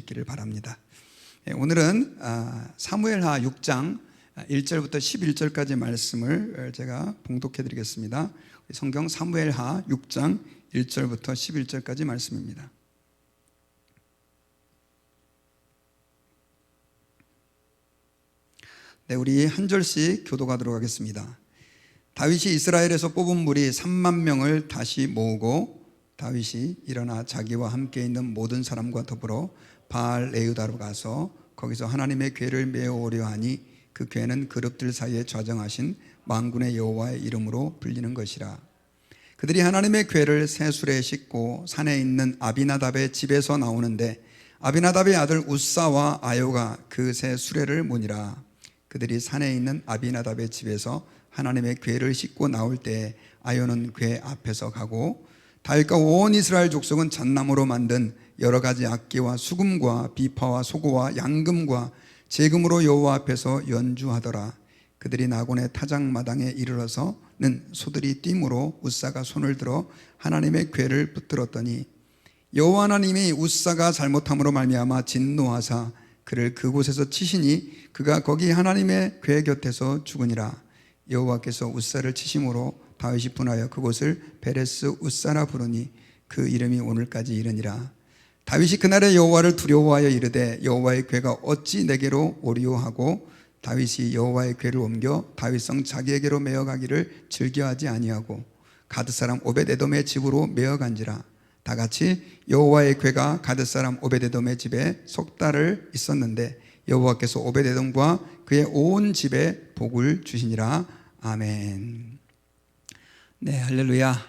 있기를 바랍니다. 오늘은 사무엘하 6장 1절부터 11절까지 말씀을 제가 봉독해 드리겠습니다. 성경 사무엘하 6장 1절부터 11절까지 말씀입니다. 네, 우리 한 절씩 교독하도록 하겠습니다. 다윗이 이스라엘에서 뽑은 무리 3만 명을 다시 모으고 다윗이 일어나 자기와 함께 있는 모든 사람과 더불어 바알 레우다로 가서 거기서 하나님의 궤를 메어오려 하니 그 궤는 그룹들 사이에 좌정하신 만군의 여호와의 이름으로 불리는 것이라. 그들이 하나님의 궤를 새 수레에 싣고 산에 있는 아비나답의 집에서 나오는데 아비나답의 아들 우사와 아요가 그 새 수레를 모니라. 그들이 산에 있는 아비나답의 집에서 하나님의 궤를 싣고 나올 때 아요는 궤 앞에서 가고 다윗과 온 이스라엘 족속은 잣나무로 만든 여러 가지 악기와 수금과 비파와 소고와 양금과 제금으로 여호와 앞에서 연주하더라. 그들이 나곤의 타작마당에 이르러서는 소들이 띠므로 우사가 손을 들어 하나님의 궤를 붙들었더니 여호와 하나님이 우사가 잘못함으로 말미암아 진노하사 그를 그곳에서 치시니 그가 거기 하나님의 궤 곁에서 죽으니라. 여호와께서 우사를 치심으로 다윗이 분하여 그곳을 베레스 우사라 부르니 그 이름이 오늘까지 이르니라. 다윗이 그날에 여호와를 두려워하여 이르되 여호와의 궤가 어찌 내게로 오리오 하고 다윗이 여호와의 궤를 옮겨 다윗성 자기에게로 메어가기를 즐겨하지 아니하고 가드 사람 오벳에돔의 집으로 메어간지라. 다같이 여호와의 궤가 가드 사람 오벳에돔의 집에 석 달을 있었는데 여호와께서 오벳에돔과 그의 온 집에 복을 주시니라. 아멘. 네, 할렐루야.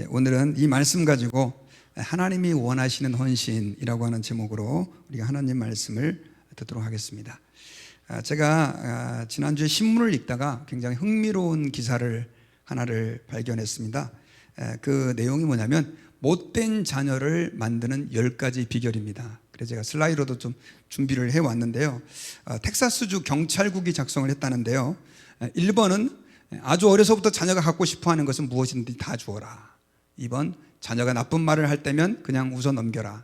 오늘은 이 말씀 가지고 하나님이 원하시는 헌신이라고 하는 제목으로 우리가 하나님 말씀을 듣도록 하겠습니다. 제가 지난주에 신문을 읽다가 굉장히 흥미로운 기사를 하나를 발견했습니다. 그 내용이 뭐냐면 못된 자녀를 만드는 10가지 비결입니다. 그래서 제가 슬라이드로도 좀 준비를 해왔는데요. 텍사스주 경찰국이 작성을 했다는데요. 1번은 아주 어려서부터 자녀가 갖고 싶어하는 것은 무엇이든지 다 주어라. 2번, 자녀가 나쁜 말을 할 때면 그냥 웃어 넘겨라.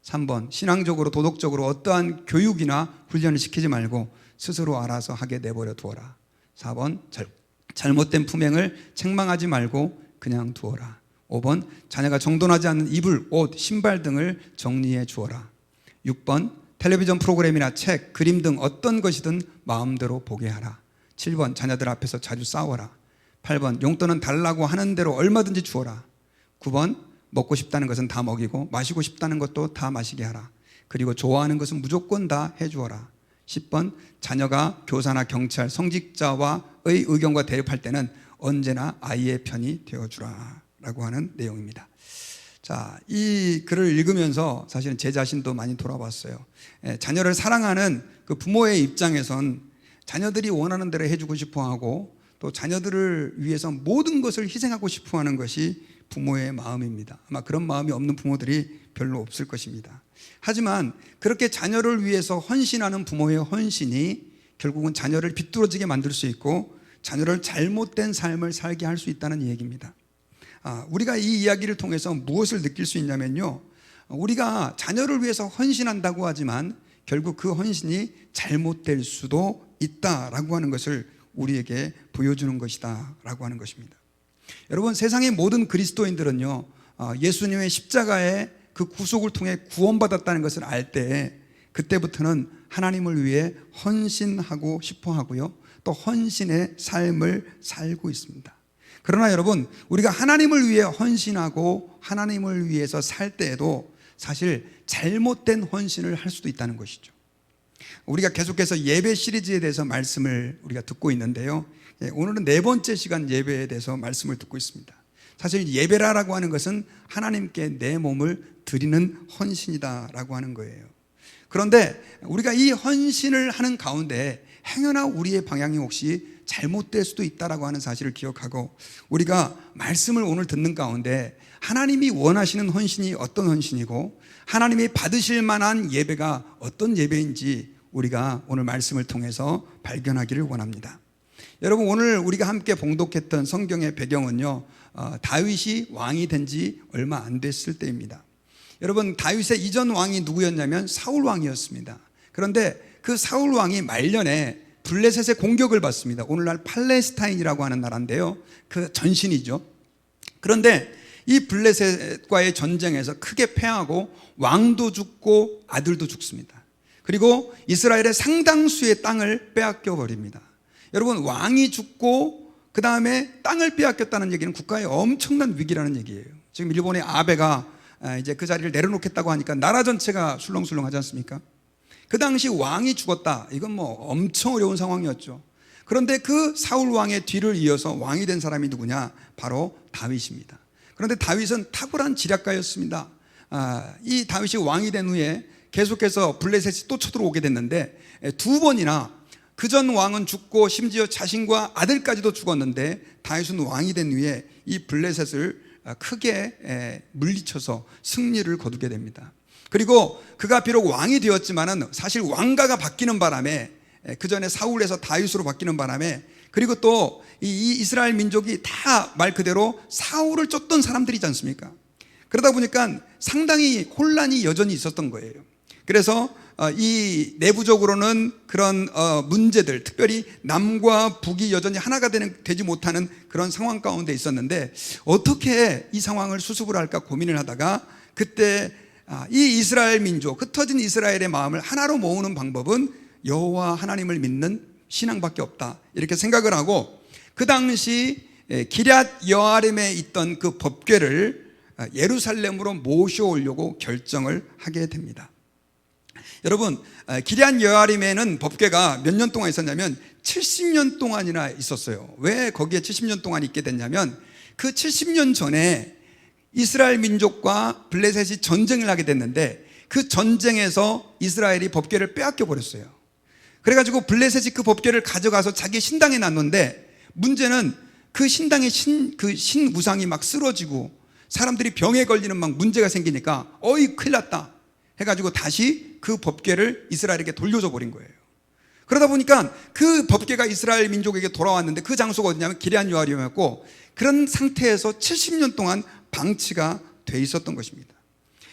3번, 신앙적으로 도덕적으로 어떠한 교육이나 훈련을 시키지 말고 스스로 알아서 하게 내버려 두어라. 4번, 잘못된 품행을 책망하지 말고 그냥 두어라. 5번, 자녀가 정돈하지 않는 이불, 옷, 신발 등을 정리해 주어라. 6번, 텔레비전 프로그램이나 책, 그림 등 어떤 것이든 마음대로 보게 하라. 7번, 자녀들 앞에서 자주 싸워라. 8번, 용돈은 달라고 하는 대로 얼마든지 주어라. 9번, 먹고 싶다는 것은 다 먹이고 마시고 싶다는 것도 다 마시게 하라. 그리고 좋아하는 것은 무조건 다 해주어라. 10번, 자녀가 교사나 경찰, 성직자와의 의견과 대립할 때는 언제나 아이의 편이 되어주라 라고 하는 내용입니다. 자, 이 글을 읽으면서 사실은 제 자신도 많이 돌아봤어요. 자녀를 사랑하는 그 부모의 입장에선 자녀들이 원하는 대로 해주고 싶어하고 또 자녀들을 위해서 모든 것을 희생하고 싶어하는 것이 부모의 마음입니다. 아마 그런 마음이 없는 부모들이 별로 없을 것입니다. 하지만 그렇게 자녀를 위해서 헌신하는 부모의 헌신이 결국은 자녀를 비뚤어지게 만들 수 있고 자녀를 잘못된 삶을 살게 할 수 있다는 얘기입니다. 우리가 이 이야기를 통해서 무엇을 느낄 수 있냐면요, 우리가 자녀를 위해서 헌신한다고 하지만 결국 그 헌신이 잘못될 수도 있다라고 하는 것을 우리에게 보여주는 것이다 라고 하는 것입니다. 여러분, 세상의 모든 그리스도인들은요, 예수님의 십자가의 그 구속을 통해 구원받았다는 것을 알 때 그때부터는 하나님을 위해 헌신하고 싶어 하고요, 또 헌신의 삶을 살고 있습니다. 그러나 여러분, 우리가 하나님을 위해 헌신하고 하나님을 위해서 살 때에도 사실 잘못된 헌신을 할 수도 있다는 것이죠. 우리가 계속해서 예배 시리즈에 대해서 말씀을 우리가 듣고 있는데요, 오늘은 4번째 시간 예배에 대해서 말씀을 듣고 있습니다. 사실 예배라고 하는 것은 하나님께 내 몸을 드리는 헌신이다라고 하는 거예요. 그런데 우리가 이 헌신을 하는 가운데 행여나 우리의 방향이 혹시 잘못될 수도 있다라고 하는 사실을 기억하고 우리가 말씀을 오늘 듣는 가운데 하나님이 원하시는 헌신이 어떤 헌신이고 하나님이 받으실 만한 예배가 어떤 예배인지 우리가 오늘 말씀을 통해서 발견하기를 원합니다. 여러분, 오늘 우리가 함께 봉독했던 성경의 배경은요, 다윗이 왕이 된 지 얼마 안 됐을 때입니다. 여러분, 다윗의 이전 왕이 누구였냐면 사울 왕이었습니다. 그런데 그 사울 왕이 말년에 블레셋의 공격을 받습니다. 오늘날 팔레스타인이라고 하는 나라인데요, 그 전신이죠. 그런데 이 블레셋과의 전쟁에서 크게 패하고 왕도 죽고 아들도 죽습니다. 그리고 이스라엘의 상당수의 땅을 빼앗겨 버립니다. 여러분, 왕이 죽고 그 다음에 땅을 빼앗겼다는 얘기는 국가의 엄청난 위기라는 얘기예요. 지금 일본의 아베가 이제 그 자리를 내려놓겠다고 하니까 나라 전체가 술렁술렁하지 않습니까? 그 당시 왕이 죽었다, 이건 뭐 엄청 어려운 상황이었죠. 그런데 그 사울 왕의 뒤를 이어서 왕이 된 사람이 누구냐? 바로 다윗입니다. 그런데 다윗은 탁월한 지략가였습니다. 이 다윗이 왕이 된 후에 계속해서 블레셋이 또 쳐들어오게 됐는데, 두 번이나 그 전 왕은 죽고 심지어 자신과 아들까지도 죽었는데, 다윗은 왕이 된 후에 이 블레셋을 크게 물리쳐서 승리를 거두게 됩니다. 그리고 그가 비록 왕이 되었지만은 사실 왕가가 바뀌는 바람에, 그 전에 사울에서 다윗으로 바뀌는 바람에, 그리고 또 이 이스라엘 민족이 다 말 그대로 사울을 쫓던 사람들이지 않습니까? 그러다 보니까 상당히 혼란이 여전히 있었던 거예요. 그래서 이 내부적으로는 그런 문제들, 특별히 남과 북이 여전히 하나가 되지 못하는 그런 상황 가운데 있었는데, 어떻게 이 상황을 수습을 할까 고민을 하다가, 그때 이 이스라엘 민족, 흩어진 이스라엘의 마음을 하나로 모으는 방법은 여호와 하나님을 믿는 신앙밖에 없다, 이렇게 생각을 하고, 그 당시 기럇 여아림에 있던 그 법궤를 예루살렘으로 모셔오려고 결정을 하게 됩니다. 여러분, 기럇 여아림에는 법궤가 몇 년 동안 있었냐면 70년 동안이나 있었어요. 왜 거기에 70년 동안 있게 됐냐면, 그 70년 전에 이스라엘 민족과 블레셋이 전쟁을 하게 됐는데, 그 전쟁에서 이스라엘이 법궤를 빼앗겨 버렸어요. 그래가지고 블레셋이 그 법궤를 가져가서 자기 신당에 놨는데, 문제는 그 신당의 신 우상이 막 쓰러지고 사람들이 병에 걸리는 막 문제가 생기니까 어이 큰일 났다 해가지고 다시 그 법궤를 이스라엘에게 돌려줘 버린 거예요. 그러다 보니까 그 법궤가 이스라엘 민족에게 돌아왔는데, 그 장소가 어디냐면 기럇 여아림이었고, 그런 상태에서 70년 동안 방치가 돼 있었던 것입니다.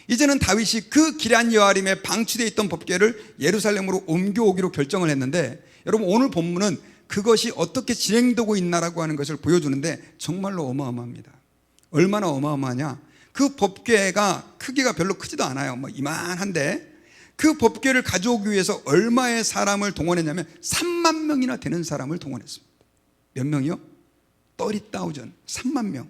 이제는 다윗이 그 기럇 여아림에 방치되어 있던 법궤를 예루살렘으로 옮겨오기로 결정을 했는데, 여러분, 오늘 본문은 그것이 어떻게 진행되고 있나라고 하는 것을 보여주는데 정말로 어마어마합니다. 얼마나 어마어마하냐? 그 법궤가 크기가 별로 크지도 않아요. 뭐 이만한데, 그 법궤를 가져오기 위해서 얼마의 사람을 동원했냐면 3만 명이나 되는 사람을 동원했습니다. 몇 명이요? 30,000, 3만 명.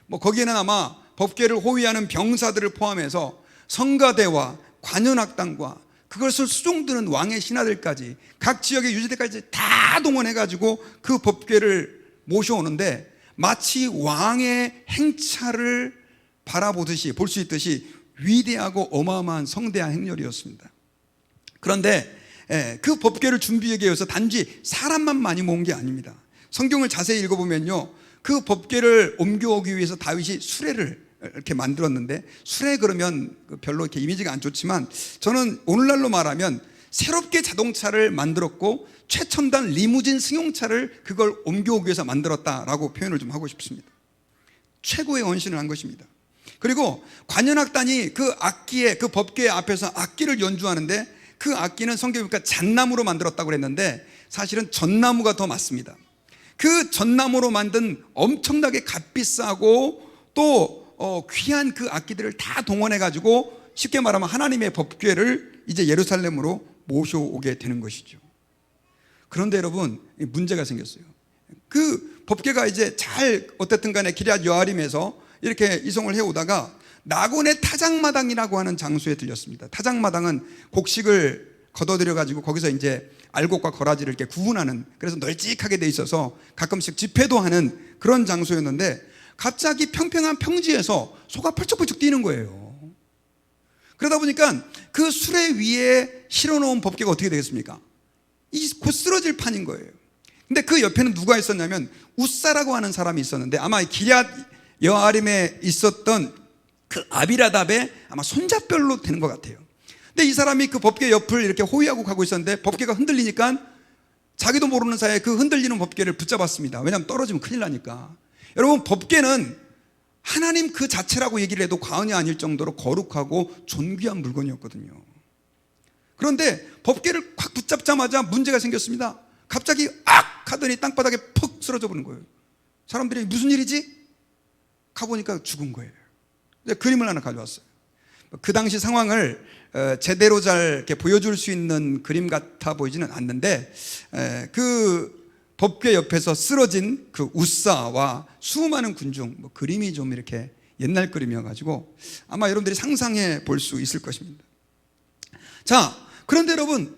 뭐 거기에는 아마 법궤를 호위하는 병사들을 포함해서 성가대와 관현악당과 그것을 수종드는 왕의 신하들까지, 각 지역의 유지대까지 다 동원해가지고 그 법궤를 모셔오는데, 마치 왕의 행차를 바라보듯이 볼 수 있듯이 위대하고 어마어마한 성대한 행렬이었습니다. 그런데 그 법궤를 준비하기 위해서 단지 사람만 많이 모은 게 아닙니다. 성경을 자세히 읽어보면요, 그 법궤를 옮겨오기 위해서 다윗이 수레를 이렇게 만들었는데, 수레 그러면 별로 이렇게 이미지가 안 좋지만, 저는 오늘날로 말하면 새롭게 자동차를 만들었고 최첨단 리무진 승용차를 그걸 옮겨오기 위해서 만들었다라고 표현을 좀 하고 싶습니다. 최고의 헌신을 한 것입니다. 그리고 관현악단이 그 악기에, 그 법궤 앞에서 악기를 연주하는데, 그 악기는 성경에 보니까 잣나무로 만들었다고 그랬는데 사실은 전나무가 더 맞습니다. 그 전나무로 만든 엄청나게 값비싸고 또 귀한 그 악기들을 다 동원해가지고, 쉽게 말하면 하나님의 법궤를 이제 예루살렘으로 모셔오게 되는 것이죠. 그런데 여러분, 문제가 생겼어요. 그 법궤가 이제 잘 어쨌든 간에 기럇 여아림에서 이렇게 이송을 해오다가 나곤의 타작마당이라고 하는 장소에 들렸습니다. 타작마당은 곡식을 걷어들여가지고 거기서 이제 알곡과 거라지를 이렇게 구분하는, 그래서 널찍하게 돼 있어서 가끔씩 집회도 하는 그런 장소였는데, 갑자기 평평한 평지에서 소가 펄쩍펄쩍 뛰는 거예요. 그러다 보니까 그 수레 위에 실어놓은 법궤가 어떻게 되겠습니까? 곧 쓰러질 판인 거예요. 근데 그 옆에는 누가 있었냐면 우사라고 하는 사람이 있었는데, 아마 기럇 여아림에 있었던 그 아비라답의 아마 손자별로 되는 것 같아요. 근데 이 사람이 그 법궤 옆을 이렇게 호위하고 가고 있었는데, 법궤가 흔들리니까 자기도 모르는 사이에 그 흔들리는 법궤를 붙잡았습니다. 왜냐하면 떨어지면 큰일 나니까. 여러분, 법궤는 하나님 그 자체라고 얘기를 해도 과언이 아닐 정도로 거룩하고 존귀한 물건이었거든요. 그런데 법궤를 확 붙잡자마자 문제가 생겼습니다. 갑자기 악 하더니 땅바닥에 푹 쓰러져 버린 거예요. 사람들이 무슨 일이지? 가보니까 죽은 거예요. 그림을 하나 가져왔어요. 그 당시 상황을 제대로 잘 이렇게 보여줄 수 있는 그림 같아 보이지는 않는데, 그 법궤 옆에서 쓰러진 그 우사와 수많은 군중, 그림이 좀 이렇게 옛날 그림이어가지고 아마 여러분들이 상상해 볼 수 있을 것입니다. 자, 그런데 여러분,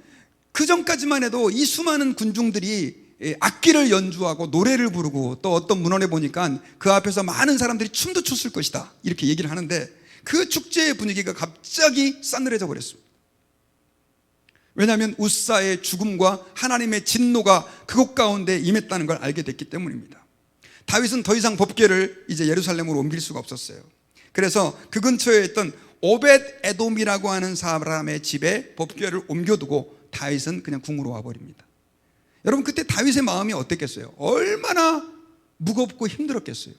그 전까지만 해도 이 수많은 군중들이 악기를 연주하고 노래를 부르고, 또 어떤 문헌에 보니까 그 앞에서 많은 사람들이 춤도 췄을 것이다 이렇게 얘기를 하는데, 그 축제의 분위기가 갑자기 싸늘해져 버렸습니다. 왜냐하면 우사의 죽음과 하나님의 진노가 그곳 가운데 임했다는 걸 알게 됐기 때문입니다. 다윗은 더 이상 법궤를 이제 예루살렘으로 옮길 수가 없었어요. 그래서 그 근처에 있던 오벳 에돔이라고 하는 사람의 집에 법궤를 옮겨두고 다윗은 그냥 궁으로 와버립니다. 여러분, 그때 다윗의 마음이 어땠겠어요? 얼마나 무겁고 힘들었겠어요.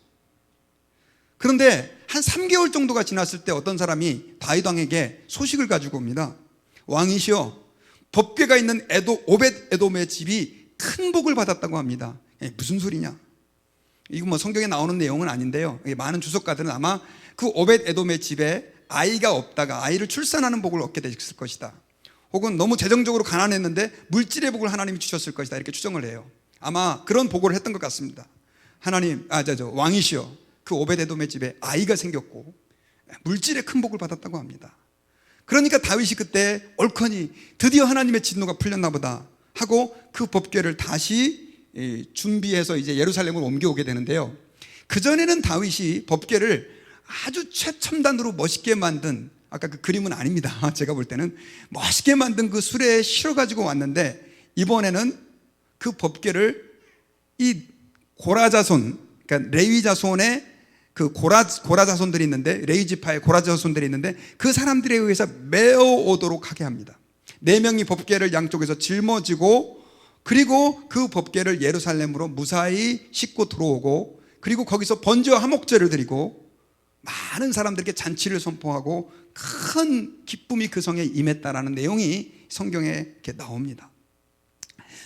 그런데 한 3개월 정도가 지났을 때 어떤 사람이 다윗 왕에게 소식을 가지고 옵니다. 왕이시여, 법궤가 있는 오벳 에돔의 집이 큰 복을 받았다고 합니다. 무슨 소리냐? 이거 뭐 성경에 나오는 내용은 아닌데요, 많은 주석가들은 아마 그 오벳 에돔의 집에 아이가 없다가 아이를 출산하는 복을 얻게 됐을 것이다, 혹은 너무 재정적으로 가난했는데 물질의 복을 하나님이 주셨을 것이다, 이렇게 추정을 해요. 아마 그런 보고를 했던 것 같습니다. 하나님, 왕이시여, 그 오벳 에돔의 집에 아이가 생겼고 물질의 큰 복을 받았다고 합니다. 그러니까 다윗이 그때 얼커니 드디어 하나님의 진노가 풀렸나 보다 하고 그 법궤를 다시 준비해서 이제 예루살렘으로 옮겨오게 되는데요, 그전에는 다윗이 법궤를 아주 최첨단으로 멋있게 만든, 아까 그 그림은 아닙니다, 제가 볼 때는 멋있게 만든 그 수레에 실어가지고 왔는데, 이번에는 그 법궤를 이 고라자손, 그러니까 레위 자손의 그 고라 자손들이 있는데, 레위 지파의 고라 자손들이 있는데 그 사람들에 의해서 메어오도록 하게 합니다. 4명이 법궤를 양쪽에서 짊어지고, 그리고 그 법궤를 예루살렘으로 무사히 싣고 들어오고, 그리고 거기서 번제와 화목제를 드리고 많은 사람들에게 잔치를 선포하고 큰 기쁨이 그 성에 임했다라는 내용이 성경에 이렇게 나옵니다.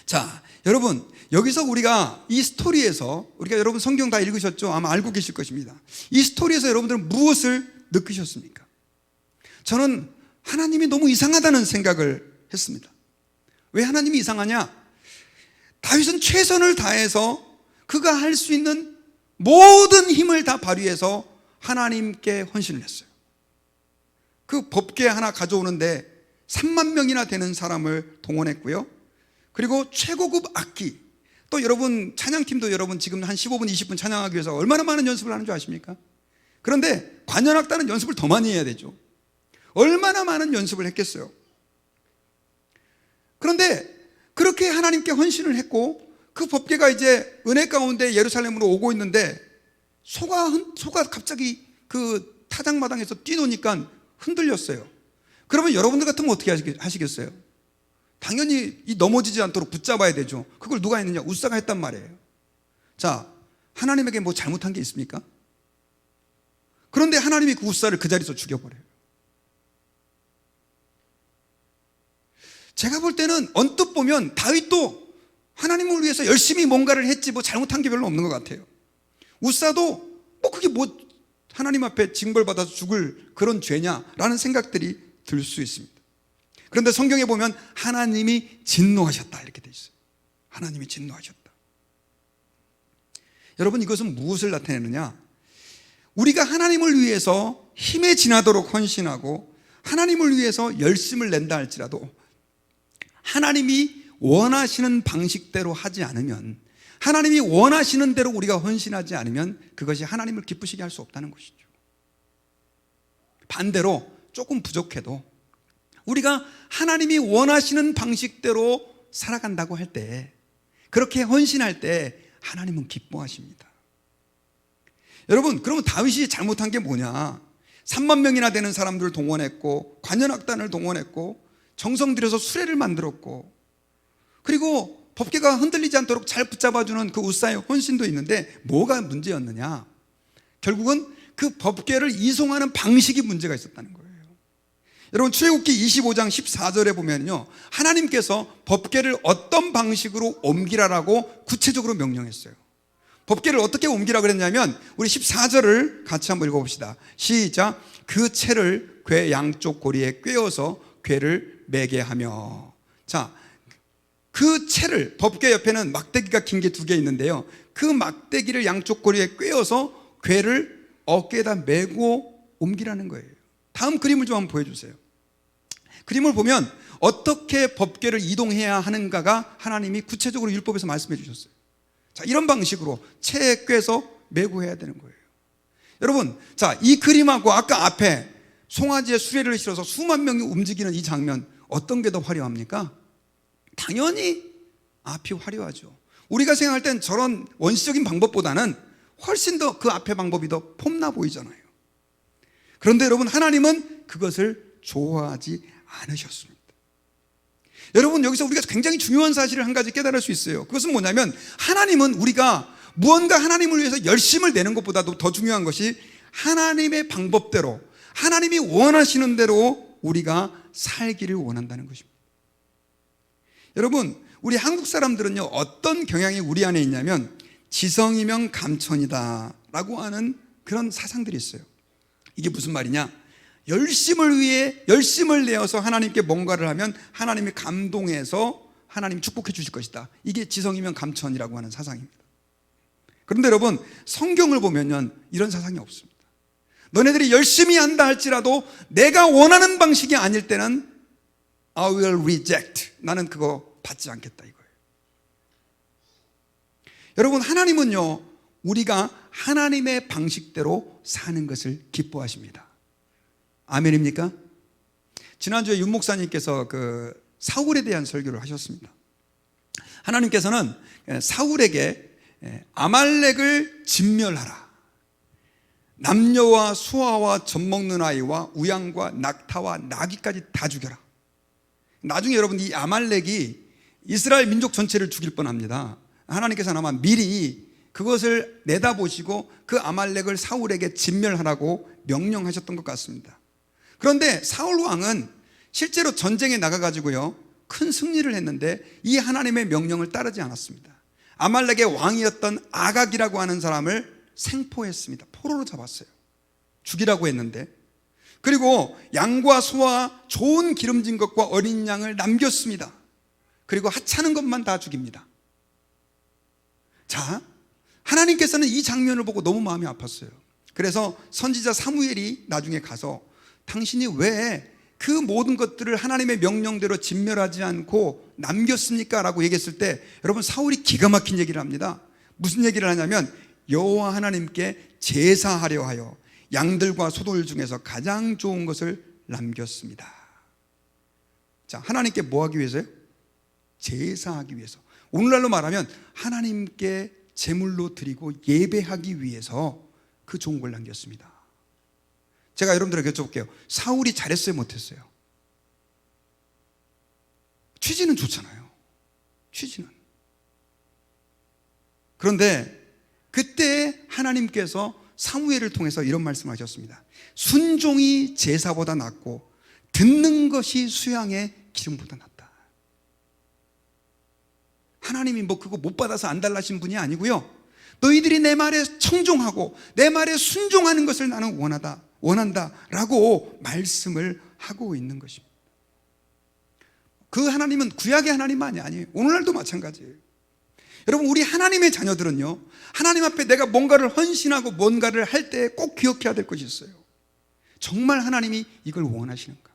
자, 여러분, 여기서 우리가 이 스토리에서, 우리가 여러분 성경 다 읽으셨죠? 아마 알고 계실 것입니다. 이 스토리에서 여러분들은 무엇을 느끼셨습니까? 저는 하나님이 너무 이상하다는 생각을 했습니다. 왜 하나님이 이상하냐? 다윗은 최선을 다해서 그가 할 수 있는 모든 힘을 다 발휘해서 하나님께 헌신을 했어요. 그 법궤 하나 가져오는데 3만 명이나 되는 사람을 동원했고요, 그리고 최고급 악기, 또 여러분 찬양팀도 여러분 지금 한 15분 20분 찬양하기 위해서 얼마나 많은 연습을 하는 줄 아십니까? 그런데 관현악단은 연습을 더 많이 해야 되죠. 얼마나 많은 연습을 했겠어요. 그런데 그렇게 하나님께 헌신을 했고, 그 법궤가 이제 은혜 가운데 예루살렘으로 오고 있는데 소가 갑자기 그 타작마당에서 뛰노니까 흔들렸어요. 그러면 여러분들 같으면 어떻게 하시겠어요? 당연히 넘어지지 않도록 붙잡아야 되죠. 그걸 누가 했느냐? 우사가 했단 말이에요. 자, 하나님에게 뭐 잘못한 게 있습니까? 그런데 하나님이 그 우사를 그 자리에서 죽여버려요. 제가 볼 때는 언뜻 보면 다윗도 하나님을 위해서 열심히 뭔가를 했지 뭐 잘못한 게 별로 없는 것 같아요. 우사도 뭐 그게 뭐 하나님 앞에 징벌받아서 죽을 그런 죄냐라는 생각들이 들 수 있습니다. 그런데 성경에 보면 하나님이 진노하셨다 이렇게 돼 있어요. 하나님이 진노하셨다. 여러분, 이것은 무엇을 나타내느냐? 우리가 하나님을 위해서 힘에 지나도록 헌신하고 하나님을 위해서 열심을 낸다 할지라도 하나님이 원하시는 방식대로 하지 않으면, 하나님이 원하시는 대로 우리가 헌신하지 않으면 그것이 하나님을 기쁘시게 할 수 없다는 것이죠. 반대로 조금 부족해도 우리가 하나님이 원하시는 방식대로 살아간다고 할 때, 그렇게 헌신할 때 하나님은 기뻐하십니다. 여러분, 그러면 다윗이 잘못한 게 뭐냐? 3만 명이나 되는 사람들을 동원했고, 관현악단을 동원했고, 정성 들여서 수레를 만들었고, 그리고 법궤가 흔들리지 않도록 잘 붙잡아주는 그 우사의 헌신도 있는데 뭐가 문제였느냐? 결국은 그 법궤를 이송하는 방식이 문제가 있었다는 거예요. 여러분 출애굽기 25장 14절에 보면요, 하나님께서 법궤를 어떤 방식으로 옮기라라고 구체적으로 명령했어요. 법궤를 어떻게 옮기라 그랬냐면, 우리 14절을 같이 한번 읽어봅시다. 시작. 그 채를 궤 양쪽 고리에 꿰어서 궤를 매게 하며. 자, 그 채를, 법궤 옆에는 막대기가 긴 게 2개 있는데요, 그 막대기를 양쪽 고리에 꿰어서 궤를 어깨에다 메고 옮기라는 거예요. 다음 그림을 좀 한번 보여주세요. 그림을 보면 어떻게 법궤를 이동해야 하는가가 하나님이 구체적으로 율법에서 말씀해 주셨어요. 자, 이런 방식으로 채에 꿰서 메고 해야 되는 거예요. 여러분, 자, 이 그림하고 아까 앞에 송아지에 수레를 실어서 수만 명이 움직이는 이 장면, 어떤 게 더 화려합니까? 당연히 앞이 화려하죠. 우리가 생각할 땐 저런 원시적인 방법보다는 훨씬 더 그 앞의 방법이 더 폼나 보이잖아요. 그런데 여러분, 하나님은 그것을 좋아하지 않으셨습니다. 여러분, 여기서 우리가 굉장히 중요한 사실을 한 가지 깨달을 수 있어요. 그것은 뭐냐면, 하나님은 우리가 무언가 하나님을 위해서 열심을 내는 것보다도 더 중요한 것이 하나님의 방법대로, 하나님이 원하시는 대로 우리가 살기를 원한다는 것입니다. 여러분, 우리 한국 사람들은요, 어떤 경향이 우리 안에 있냐면 지성이면 감천이다 라고 하는 그런 사상들이 있어요. 이게 무슨 말이냐? 열심을 위해 열심을 내어서 하나님께 뭔가를 하면 하나님이 감동해서 하나님이 축복해 주실 것이다. 이게 지성이면 감천이라고 하는 사상입니다. 그런데 여러분, 성경을 보면요, 이런 사상이 없습니다. 너네들이 열심히 한다 할지라도 내가 원하는 방식이 아닐 때는 I will reject, 나는 그거 받지 않겠다 이거예요. 여러분, 하나님은요, 우리가 하나님의 방식대로 사는 것을 기뻐하십니다. 아멘입니까? 지난주에 윤 목사님께서 그 사울에 대한 설교를 하셨습니다. 하나님께서는 사울에게 아말렉을 진멸하라, 남녀와 수아와 젖먹는 아이와 우양과 낙타와 나귀까지 다 죽여라. 나중에 여러분, 이 아말렉이 이스라엘 민족 전체를 죽일 뻔합니다. 하나님께서는 아마 미리 그것을 내다보시고 그 아말렉을 사울에게 진멸하라고 명령하셨던 것 같습니다. 그런데 사울 왕은 실제로 전쟁에 나가가지고요, 큰 승리를 했는데 이 하나님의 명령을 따르지 않았습니다. 아말렉의 왕이었던 아각이라고 하는 사람을 생포했습니다. 포로로 잡았어요. 죽이라고 했는데. 그리고 양과 소와 좋은 기름진 것과 어린 양을 남겼습니다. 그리고 하찮은 것만 다 죽입니다. 자, 하나님께서는 이 장면을 보고 너무 마음이 아팠어요. 그래서 선지자 사무엘이 나중에 가서 당신이 왜 그 모든 것들을 하나님의 명령대로 진멸하지 않고 남겼습니까? 라고 얘기했을 때, 여러분, 사울이 기가 막힌 얘기를 합니다. 무슨 얘기를 하냐면, 여호와 하나님께 제사하려 하여 양들과 소들 중에서 가장 좋은 것을 남겼습니다. 자, 하나님께 뭐 하기 위해서요? 제사하기 위해서. 오늘날로 말하면 하나님께 제물로 드리고 예배하기 위해서 그 좋은 걸 남겼습니다. 제가 여러분들에게 여쭤볼게요. 사울이 잘했어요, 못했어요? 취지는 좋잖아요. 취지는. 그런데 그때 하나님께서 사무엘을 통해서 이런 말씀을 하셨습니다. 순종이 제사보다 낫고 듣는 것이 수양의 기름보다 낫다. 하나님이 뭐 그거 못 받아서 안 달라신 분이 아니고요, 너희들이 내 말에 청종하고 내 말에 순종하는 것을 나는 원한다라고 말씀을 하고 있는 것입니다. 그 하나님은 구약의 하나님만이 아니에요. 오늘날도 마찬가지예요. 여러분, 우리 하나님의 자녀들은요, 하나님 앞에 내가 뭔가를 헌신하고 뭔가를 할 때 꼭 기억해야 될 것이 있어요. 정말 하나님이 이걸 원하시는가?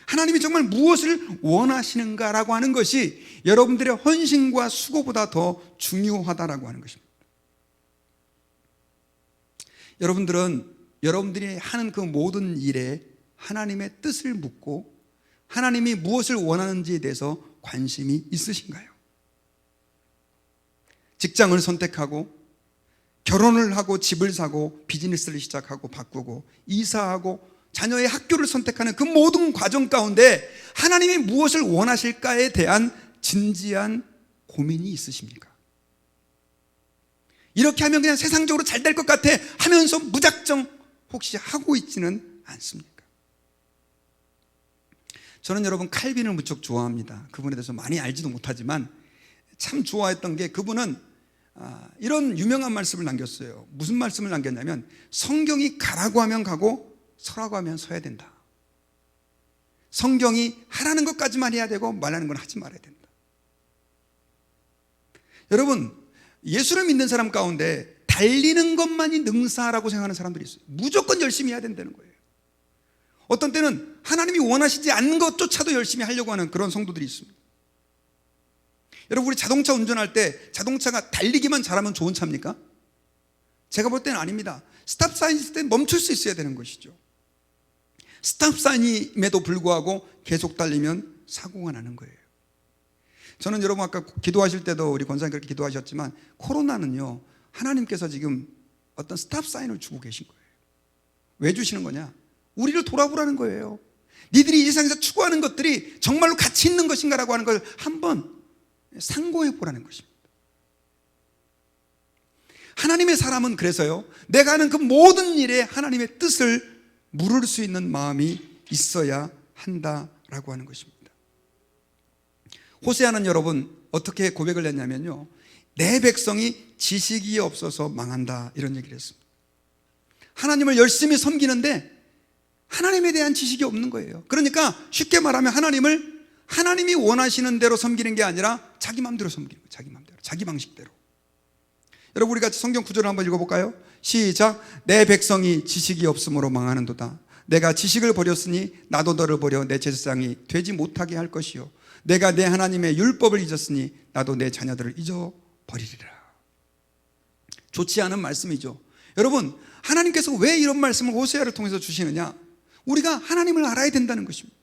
하나님이 정말 무엇을 원하시는가라고 하는 것이 여러분들의 헌신과 수고보다 더 중요하다라고 하는 것입니다. 여러분들이 하는 그 모든 일에 하나님의 뜻을 묻고 하나님이 무엇을 원하는지에 대해서 관심이 있으신가요? 직장을 선택하고 결혼을 하고 집을 사고 비즈니스를 시작하고 바꾸고 이사하고 자녀의 학교를 선택하는 그 모든 과정 가운데 하나님이 무엇을 원하실까에 대한 진지한 고민이 있으십니까? 이렇게 하면 그냥 세상적으로 잘 될 것 같아 하면서 무작정 혹시 하고 있지는 않습니까? 저는 여러분 칼빈을 무척 좋아합니다. 그분에 대해서 많이 알지도 못하지만 참 좋아했던 게, 그분은 이런 유명한 말씀을 남겼어요. 무슨 말씀을 남겼냐면, 성경이 가라고 하면 가고 서라고 하면 서야 된다. 성경이 하라는 것까지만 해야 되고 말하는 건 하지 말아야 된다. 여러분, 예수를 믿는 사람 가운데 달리는 것만이 능사라고 생각하는 사람들이 있어요. 무조건 열심히 해야 된다는 거예요. 어떤 때는 하나님이 원하시지 않는 것조차도 열심히 하려고 하는 그런 성도들이 있습니다. 여러분, 우리 자동차 운전할 때 자동차가 달리기만 잘하면 좋은 차입니까? 제가 볼 때는 아닙니다. 스탑사인이 있을 때 멈출 수 있어야 되는 것이죠. 스탑사인임에도 불구하고 계속 달리면 사고가 나는 거예요. 저는 여러분 아까 기도하실 때도 우리 권사님 그렇게 기도하셨지만, 코로나는요, 하나님께서 지금 어떤 스탑사인을 주고 계신 거예요. 왜 주시는 거냐? 우리를 돌아보라는 거예요. 니들이 이 세상에서 추구하는 것들이 정말로 가치 있는 것인가라고 하는 걸 한번 상고해 보라는 것입니다. 하나님의 사람은 그래서요, 내가 하는 그 모든 일에 하나님의 뜻을 물을 수 있는 마음이 있어야 한다라고 하는 것입니다. 호세아는 여러분 어떻게 고백을 했냐면요, 내 백성이 지식이 없어서 망한다, 이런 얘기를 했습니다. 하나님을 열심히 섬기는데 하나님에 대한 지식이 없는 거예요. 그러니까 쉽게 말하면 하나님이 원하시는 대로 섬기는 게 아니라 자기 마음대로 섬기는 거예요. 자기 마음대로, 자기 방식대로. 여러분, 우리 같이 성경 구절을 한번 읽어볼까요? 시작. 내 백성이 지식이 없으므로 망하는도다. 내가 지식을 버렸으니 나도 너를 버려 내 제사장이 되지 못하게 할 것이요, 내가 내 하나님의 율법을 잊었으니 나도 내 자녀들을 잊어버리리라. 좋지 않은 말씀이죠. 여러분, 하나님께서 왜 이런 말씀을 호세아를 통해서 주시느냐? 우리가 하나님을 알아야 된다는 것입니다.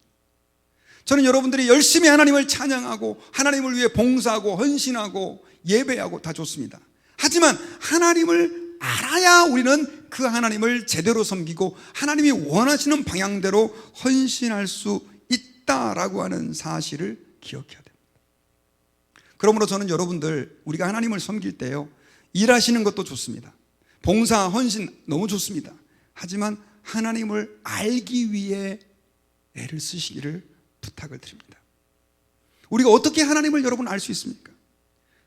저는 여러분들이 열심히 하나님을 찬양하고 하나님을 위해 봉사하고 헌신하고 예배하고 다 좋습니다. 하지만 하나님을 알아야 우리는 그 하나님을 제대로 섬기고 하나님이 원하시는 방향대로 헌신할 수 있다라고 하는 사실을 기억해야 됩니다. 그러므로 저는 여러분들, 우리가 하나님을 섬길 때요, 일하시는 것도 좋습니다. 봉사, 헌신 너무 좋습니다. 하지만 하나님을 알기 위해 애를 쓰시기를 부탁을 드립니다. 우리가 어떻게 하나님을 여러분 알 수 있습니까?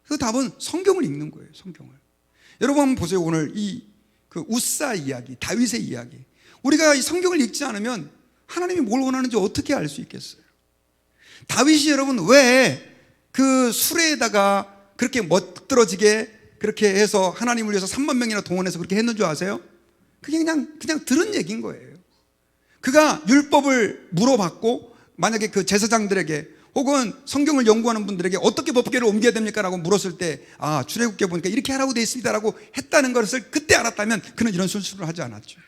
그 답은 성경을 읽는 거예요. 성경을. 여러분 한번 보세요. 오늘 그 우사 이야기, 다윗의 이야기, 우리가 이 성경을 읽지 않으면 하나님이 뭘 원하는지 어떻게 알 수 있겠어요? 다윗이 여러분 왜 그 수레에다가 그렇게 멋들어지게 그렇게 해서 하나님을 위해서 3만 명이나 동원해서 그렇게 했는 줄 아세요? 그게 그냥 들은 얘기인 거예요. 그가 율법을 물어봤고, 만약에 그 제사장들에게 혹은 성경을 연구하는 분들에게 어떻게 법궤를 옮겨야 됩니까? 라고 물었을 때, 출애굽기에 보니까 이렇게 하라고 되어 있습니다 라고 했다는 것을 그때 알았다면 그는 이런 실수를 하지 않았죠.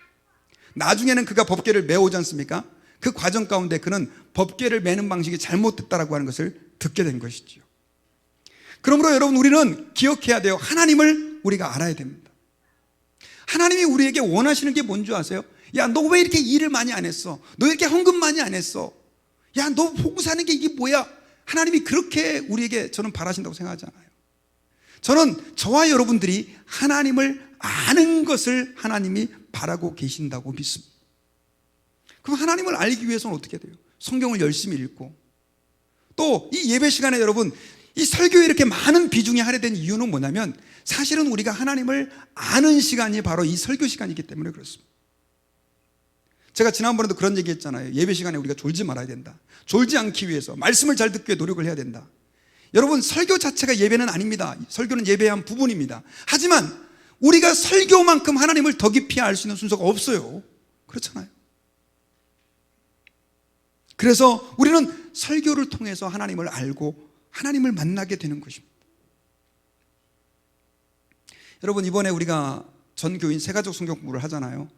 나중에는 그가 법궤를 메오지 않습니까? 그 과정 가운데 그는 법궤를 메는 방식이 잘못됐다라고 하는 것을 듣게 된 것이죠. 그러므로 여러분, 우리는 기억해야 돼요. 하나님을 우리가 알아야 됩니다. 하나님이 우리에게 원하시는 게 뭔지 아세요? 야, 너 왜 이렇게 일을 많이 안 했어? 너 이렇게 헌금 많이 안 했어? 야, 너 봉사하는 게 이게 뭐야? 하나님이 그렇게 우리에게 저는 바라신다고 생각하지 않아요. 저는 저와 여러분들이 하나님을 아는 것을 하나님이 바라고 계신다고 믿습니다. 그럼 하나님을 알기 위해서는 어떻게 돼요? 성경을 열심히 읽고, 또 이 예배 시간에 여러분, 이 설교에 이렇게 많은 비중이 할애된 이유는 뭐냐면, 사실은 우리가 하나님을 아는 시간이 바로 이 설교 시간이기 때문에 그렇습니다. 제가 지난번에도 그런 얘기 했잖아요. 예배 시간에 우리가 졸지 말아야 된다. 졸지 않기 위해서 말씀을 잘 듣기 위해 노력을 해야 된다. 여러분, 설교 자체가 예배는 아닙니다. 설교는 예배의 한 부분입니다. 하지만 우리가 설교만큼 하나님을 더 깊이 알 수 있는 순서가 없어요. 그렇잖아요. 그래서 우리는 설교를 통해서 하나님을 알고 하나님을 만나게 되는 것입니다. 여러분, 이번에 우리가 전 교인 새가족 성경 공부를 하잖아요.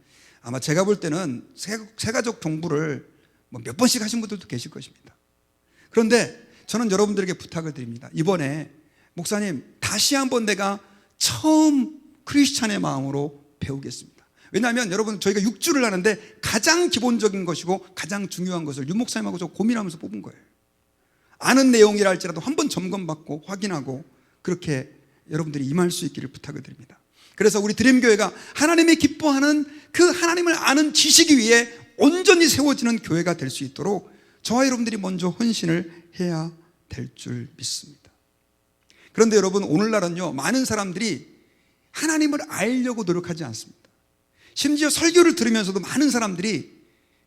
아마 제가 볼 때는 새가족 공부를 몇 번씩 하신 분들도 계실 것입니다. 그런데 저는 여러분들에게 부탁을 드립니다. 이번에 목사님, 다시 한번 내가 처음 크리스찬의 마음으로 배우겠습니다. 왜냐하면 여러분, 저희가 6주를 하는데 가장 기본적인 것이고 가장 중요한 것을 윤 목사님하고 저 고민하면서 뽑은 거예요. 아는 내용이라 할지라도 한번 점검받고 확인하고 그렇게 여러분들이 임할 수 있기를 부탁을 드립니다. 그래서 우리 드림교회가 하나님이 기뻐하는 그 하나님을 아는 지식 위에 온전히 세워지는 교회가 될 수 있도록 저와 여러분들이 먼저 헌신을 해야 될 줄 믿습니다. 그런데 여러분, 오늘날은요, 많은 사람들이 하나님을 알려고 노력하지 않습니다. 심지어 설교를 들으면서도 많은 사람들이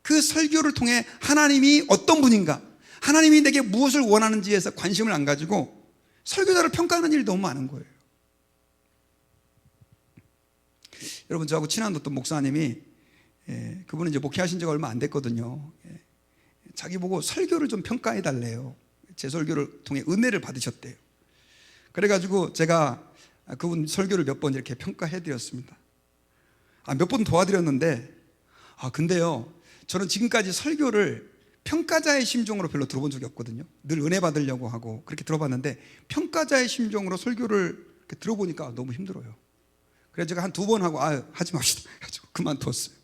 그 설교를 통해 하나님이 어떤 분인가, 하나님이 내게 무엇을 원하는지에서 관심을 안 가지고 설교자를 평가하는 일이 너무 많은 거예요. 여러분, 저하고 친한 어떤 목사님이, 그분은 이제 목회하신 지가 얼마 안 됐거든요. 자기 보고 설교를 좀 평가해 달래요. 제 설교를 통해 은혜를 받으셨대요. 그래가지고 제가 그분 설교를 몇 번 이렇게 평가해 드렸습니다. 몇 번 도와드렸는데, 근데요, 저는 지금까지 설교를 평가자의 심정으로 별로 들어본 적이 없거든요. 늘 은혜 받으려고 하고 그렇게 들어봤는데, 평가자의 심정으로 설교를 들어보니까 너무 힘들어요. 그래서 제가 한 2번 하고 하지 맙시다 해가지고 그만뒀어요.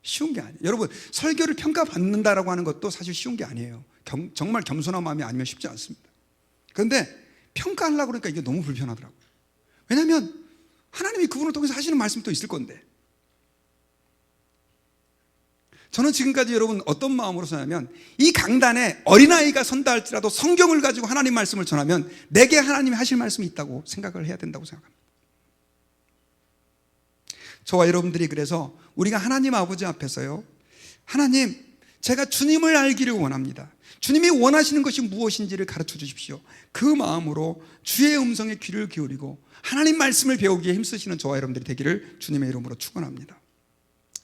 쉬운 게 아니에요. 여러분, 설교를 평가받는다라고 하는 것도 사실 쉬운 게 아니에요. 정말 겸손한 마음이 아니면 쉽지 않습니다. 그런데 평가하려고 그러니까 이게 너무 불편하더라고요. 왜냐하면 하나님이 그분을 통해서 하시는 말씀도 있을 건데. 저는 지금까지 여러분 어떤 마음으로 서냐면, 이 강단에 어린아이가 선다 할지라도 성경을 가지고 하나님 말씀을 전하면 내게 하나님이 하실 말씀이 있다고 생각을 해야 된다고 생각합니다. 저와 여러분들이 그래서 우리가 하나님 아버지 앞에서요, 하나님, 제가 주님을 알기를 원합니다. 주님이 원하시는 것이 무엇인지를 가르쳐 주십시오. 그 마음으로 주의 음성에 귀를 기울이고 하나님 말씀을 배우기에 힘쓰시는 저와 여러분들이 되기를 주님의 이름으로 축원합니다.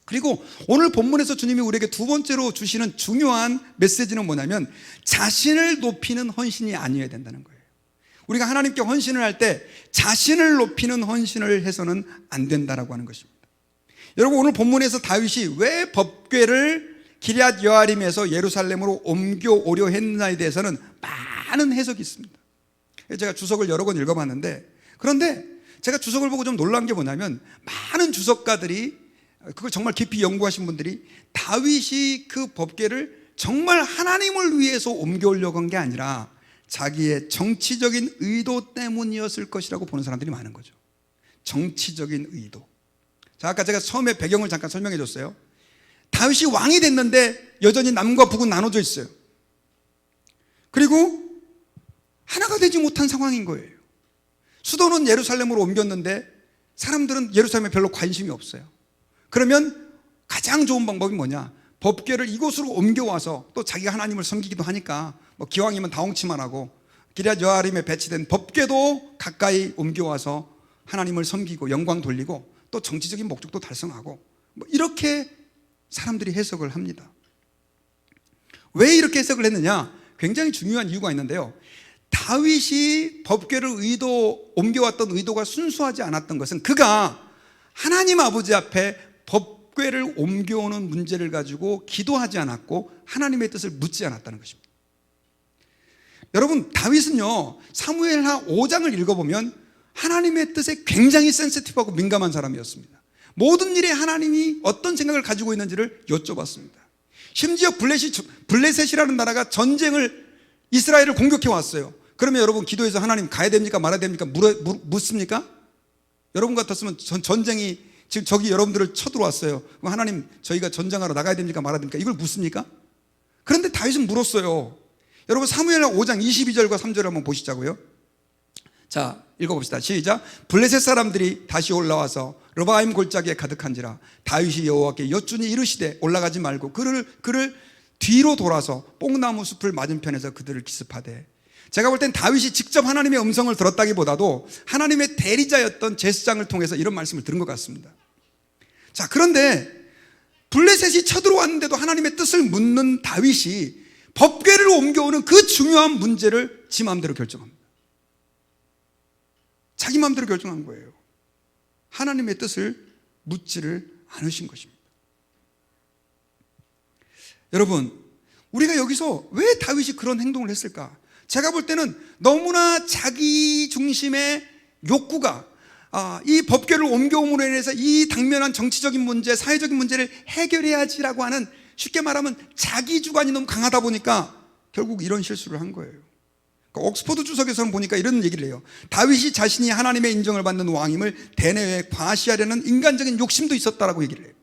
그리고 오늘 본문에서 주님이 우리에게 2번째로 주시는 중요한 메시지는 뭐냐면, 자신을 높이는 헌신이 아니어야 된다는 거예요. 우리가 하나님께 헌신을 할 때 자신을 높이는 헌신을 해서는 안 된다라고 하는 것입니다. 여러분, 오늘 본문에서 다윗이 왜 법궤를 기럇 여아림에서 예루살렘으로 옮겨오려 했느냐에 대해서는 많은 해석이 있습니다. 제가 주석을 여러 번 읽어봤는데, 그런데 제가 주석을 보고 좀 놀란 게 뭐냐면, 많은 주석가들이, 그걸 정말 깊이 연구하신 분들이, 다윗이 그 법궤를 정말 하나님을 위해서 옮겨오려고 한 게 아니라 자기의 정치적인 의도 때문이었을 것이라고 보는 사람들이 많은 거죠. 정치적인 의도. 자, 아까 제가 처음에 배경을 잠깐 설명해 줬어요. 다윗이 왕이 됐는데 여전히 남과 북은 나눠져 있어요. 그리고 하나가 되지 못한 상황인 거예요. 수도는 예루살렘으로 옮겼는데 사람들은 예루살렘에 별로 관심이 없어요. 그러면 가장 좋은 방법이 뭐냐? 법궤를 이곳으로 옮겨와서, 또 자기가 하나님을 섬기기도 하니까 기왕이면 다홍치만 하고 기럇 여아림에 배치된 법궤도 가까이 옮겨와서 하나님을 섬기고 영광 돌리고 또 정치적인 목적도 달성하고, 이렇게 사람들이 해석을 합니다. 왜 이렇게 해석을 했느냐? 굉장히 중요한 이유가 있는데요. 다윗이 법궤를 옮겨왔던 의도가 순수하지 않았던 것은, 그가 하나님 아버지 앞에 법궤를 옮겨오는 문제를 가지고 기도하지 않았고 하나님의 뜻을 묻지 않았다는 것입니다. 여러분, 다윗은요, 사무엘하 5장을 읽어보면 하나님의 뜻에 굉장히 센시티브하고 민감한 사람이었습니다. 모든 일에 하나님이 어떤 생각을 가지고 있는지를 여쭤봤습니다. 심지어 블레셋이라는 나라가 전쟁을, 이스라엘을 공격해 왔어요. 그러면 여러분, 기도해서 하나님 가야 됩니까 말아야 됩니까 묻습니까? 여러분 같았으면 전쟁이 지금 저기 여러분들을 쳐들어왔어요. 그럼 하나님, 저희가 전쟁하러 나가야 됩니까 말아야 됩니까? 이걸 묻습니까? 그런데 다윗은 물었어요. 여러분, 사무엘하 5장 22절과 3절을 한번 보시자고요. 자, 읽어봅시다. 시작. 블레셋 사람들이 다시 올라와서 르바임 골짜기에 가득한지라 다윗이 여호와께 여쭈니 이르시되 올라가지 말고 그를 뒤로 돌아서 뽕나무 숲을 맞은편에서 그들을 기습하되. 제가 볼 땐 다윗이 직접 하나님의 음성을 들었다기보다도 하나님의 대리자였던 제스장을 통해서 이런 말씀을 들은 것 같습니다. 자, 그런데 블레셋이 쳐들어왔는데도 하나님의 뜻을 묻는 다윗이 법궤를 옮겨오는 그 중요한 문제를 지 마음대로 결정합니다. 자기 마음대로 결정한 거예요. 하나님의 뜻을 묻지를 않으신 것입니다. 여러분, 우리가 여기서 왜 다윗이 그런 행동을 했을까? 제가 볼 때는 너무나 자기 중심의 욕구가 이 법궤를 옮겨옴으로 인해서 이 당면한 정치적인 문제, 사회적인 문제를 해결해야지라고 하는, 쉽게 말하면 자기 주관이 너무 강하다 보니까 결국 이런 실수를 한 거예요. 옥스퍼드 주석에서는 보니까 이런 얘기를 해요. 다윗이 자신이 하나님의 인정을 받는 왕임을 대내외에 과시하려는 인간적인 욕심도 있었다라고 얘기를 해요.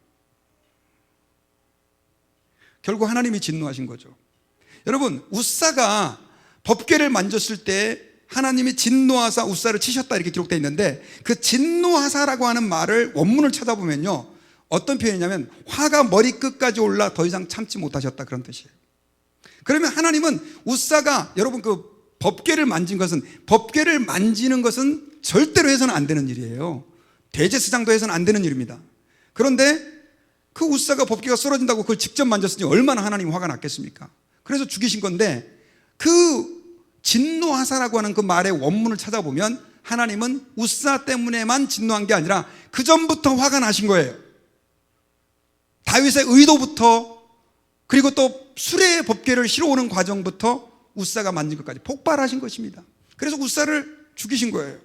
결국 하나님이 진노하신 거죠. 여러분, 웃사가 법궤를 만졌을 때 하나님이 진노하사 웃사를 치셨다 이렇게 기록되어 있는데, 그 진노하사라고 하는 말을 원문을 찾아보면요, 어떤 표현이냐면 화가 머리끝까지 올라 더 이상 참지 못하셨다, 그런 뜻이에요. 그러면 하나님은 웃사가, 여러분 그 법궤를 만진 것은, 법궤를 만지는 것은 절대로 해서는 안 되는 일이에요. 대제사장도 해서는 안 되는 일입니다. 그런데 그 웃사가 법궤가 쓰러진다고 그걸 직접 만졌으니 얼마나 하나님 화가 났겠습니까? 그래서 죽이신 건데, 그 진노하사라고 하는 그 말의 원문을 찾아보면 하나님은 웃사 때문에만 진노한 게 아니라 그 전부터 화가 나신 거예요. 다윗의 의도부터, 그리고 또 수레의 법궤를 실어오는 과정부터 웃사가 만진 것까지 폭발하신 것입니다. 그래서 웃사를 죽이신 거예요.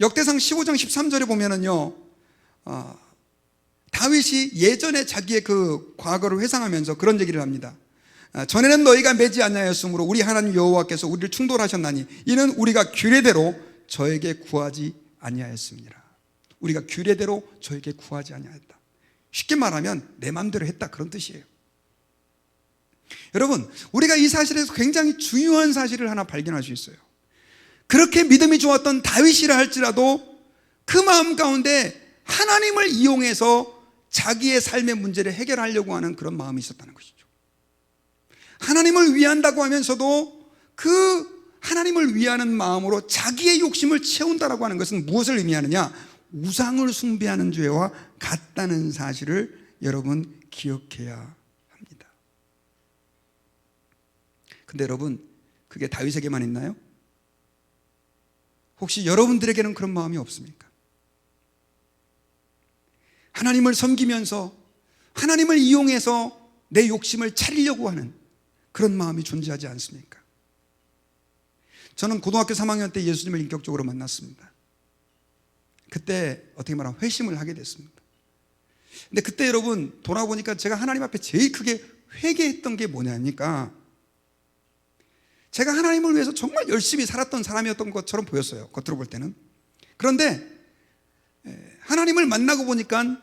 역대상 15장 13절에 보면은요, 다윗이 예전에 자기의 그 과거를 회상하면서 그런 얘기를 합니다. 전에는 너희가 매지 아니하였으므로 우리 하나님 여호와께서 우리를 충돌하셨나니 이는 우리가 규례대로 저에게 구하지 아니하였습니다. 우리가 규례대로 저에게 구하지 아니하였다. 쉽게 말하면 내 마음대로 했다, 그런 뜻이에요. 여러분, 우리가 이 사실에서 굉장히 중요한 사실을 하나 발견할 수 있어요. 그렇게 믿음이 좋았던 다윗이라 할지라도 그 마음 가운데 하나님을 이용해서 자기의 삶의 문제를 해결하려고 하는 그런 마음이 있었다는 것이죠. 하나님을 위한다고 하면서도 그 하나님을 위하는 마음으로 자기의 욕심을 채운다라고 하는 것은 무엇을 의미하느냐? 우상을 숭배하는 죄와 같다는 사실을 여러분 기억해야 합니다. 근데 여러분, 그게 다윗에게만 있나요? 혹시 여러분들에게는 그런 마음이 없습니까? 하나님을 섬기면서 하나님을 이용해서 내 욕심을 차리려고 하는 그런 마음이 존재하지 않습니까? 저는 고등학교 3학년 때 예수님을 인격적으로 만났습니다. 그때 어떻게 말하면 회심을 하게 됐습니다. 근데 그때 여러분 돌아보니까 제가 하나님 앞에 제일 크게 회개했던 게 뭐냐니까, 제가 하나님을 위해서 정말 열심히 살았던 사람이었던 것처럼 보였어요, 겉으로 볼 때는. 그런데 하나님을 만나고 보니까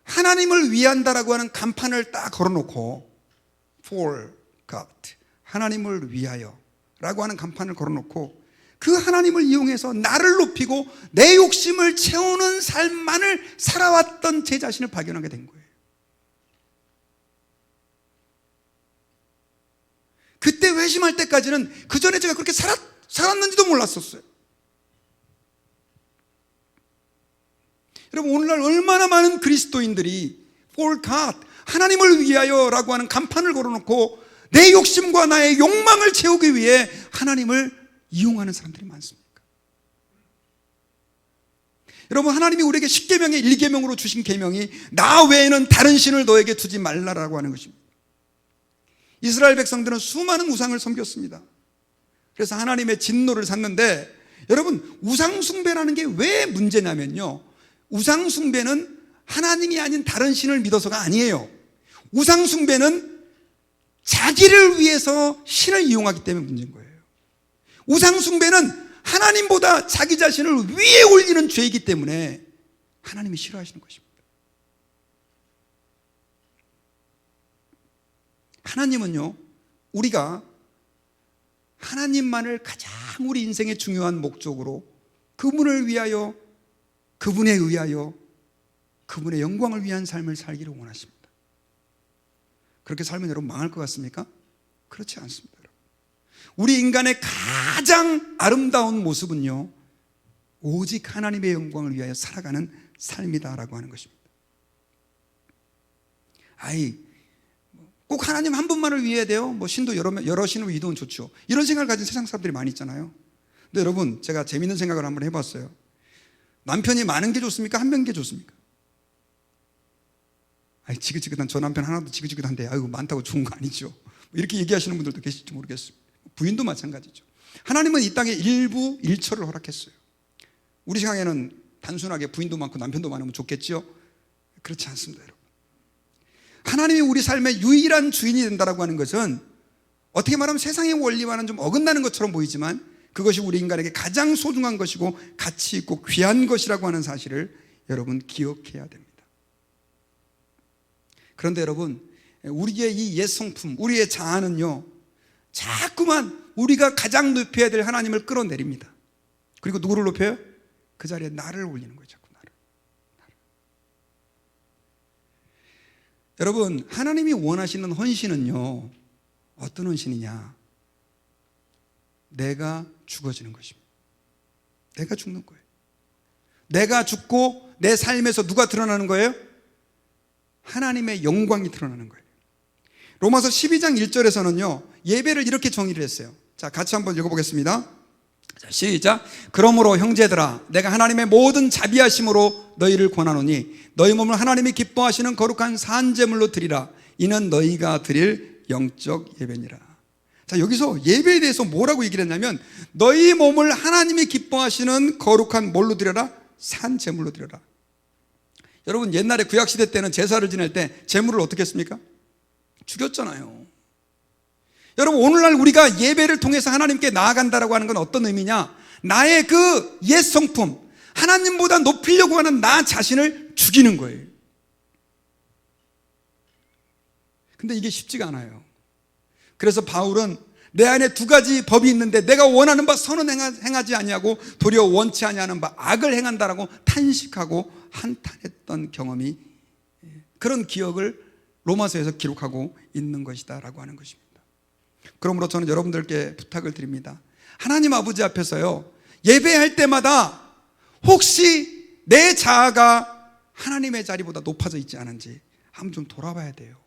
하나님을 위한다라고 하는 간판을 딱 걸어놓고 For God, 하나님을 위하여 라고 하는 간판을 걸어놓고 그 하나님을 이용해서 나를 높이고 내 욕심을 채우는 삶만을 살아왔던 제 자신을 발견하게 된 거예요. 그때 회심할 때까지는 그 전에 제가 그렇게 살았는지도 몰랐었어요. 여러분, 오늘날 얼마나 많은 그리스도인들이 For God, 하나님을 위하여 라고 하는 간판을 걸어놓고 내 욕심과 나의 욕망을 채우기 위해 하나님을 이용하는 사람들이 많습니까? 여러분, 하나님이 우리에게 10계명의 1계명으로 주신 계명이 나 외에는 다른 신을 너에게 두지 말라라고 하는 것입니다. 이스라엘 백성들은 수많은 우상을 섬겼습니다. 그래서 하나님의 진노를 샀는데, 여러분, 우상 숭배라는 게 왜 문제냐면요, 우상 숭배는 하나님이 아닌 다른 신을 믿어서가 아니에요. 우상 숭배는 자기를 위해서 신을 이용하기 때문에 문제인 거예요. 우상 숭배는 하나님보다 자기 자신을 위에 올리는 죄이기 때문에 하나님이 싫어하시는 것입니다. 하나님은요, 우리가 하나님만을 가장 우리 인생의 중요한 목적으로 그분을 위하여, 그분에 의하여, 그분의 영광을 위한 삶을 살기를 원하십니다. 그렇게 살면 여러분 망할 것 같습니까? 그렇지 않습니다. 여러분. 우리 인간의 가장 아름다운 모습은요, 오직 하나님의 영광을 위하여 살아가는 삶이다라고 하는 것입니다. 꼭 하나님 한 분만을 위해야 돼요? 뭐 신도 여러 신을 위도는 좋죠. 이런 생각을 가진 세상 사람들이 많이 있잖아요. 근데 여러분, 제가 재밌는 생각을 한번 해봤어요. 남편이 많은 게 좋습니까? 한 명인 게 좋습니까? 지긋지긋한 저 남편 하나도 지긋지긋한데 아이고 많다고 좋은 거 아니죠. 이렇게 얘기하시는 분들도 계실지 모르겠습니다. 부인도 마찬가지죠. 하나님은 이 땅에 일부 일처를 허락했어요. 우리 생각에는 단순하게 부인도 많고 남편도 많으면 좋겠죠? 그렇지 않습니다, 여러분. 하나님이 우리 삶의 유일한 주인이 된다라고 하는 것은 어떻게 말하면 세상의 원리와는 좀 어긋나는 것처럼 보이지만 그것이 우리 인간에게 가장 소중한 것이고 가치 있고 귀한 것이라고 하는 사실을 여러분 기억해야 됩니다. 그런데 여러분, 우리의 이 옛 성품, 우리의 자아는요, 자꾸만 우리가 가장 높여야 될 하나님을 끌어내립니다. 그리고 누구를 높여요? 그 자리에 나를 올리는 거예요. 자꾸 나를. 여러분, 하나님이 원하시는 헌신은요, 어떤 헌신이냐? 내가 죽어지는 것입니다. 내가 죽는 거예요. 내가 죽고 내 삶에서 누가 드러나는 거예요? 하나님의 영광이 드러나는 거예요. 로마서 12장 1절에서는요, 예배를 이렇게 정의를 했어요. 자, 같이 한번 읽어보겠습니다. 자, 시작. 그러므로 형제들아, 내가 하나님의 모든 자비하심으로 너희를 권하노니 너희 몸을 하나님이 기뻐하시는 거룩한 산제물로 드리라. 이는 너희가 드릴 영적 예배니라. 자, 여기서 예배에 대해서 뭐라고 얘기를 했냐면 너희 몸을 하나님이 기뻐하시는 거룩한 뭘로 드려라? 산제물로 드려라. 여러분, 옛날에 구약시대 때는 제사를 지낼 때 제물을 어떻게 했습니까? 죽였잖아요. 여러분, 오늘날 우리가 예배를 통해서 하나님께 나아간다라고 하는 건 어떤 의미냐? 나의 그 옛 성품, 하나님보다 높이려고 하는 나 자신을 죽이는 거예요. 근데 이게 쉽지가 않아요. 그래서 바울은 내 안에 두 가지 법이 있는데 내가 원하는 바 선은 행하지 아니하고 도리어 원치 아니하는 바 악을 행한다라고 탄식하고 한탄했던 경험이, 그런 기억을 로마서에서 기록하고 있는 것이다라고 하는 것입니다. 그러므로 저는 여러분들께 부탁을 드립니다. 하나님 아버지 앞에서요, 예배할 때마다 혹시 내 자아가 하나님의 자리보다 높아져 있지 않은지 한번 좀 돌아봐야 돼요.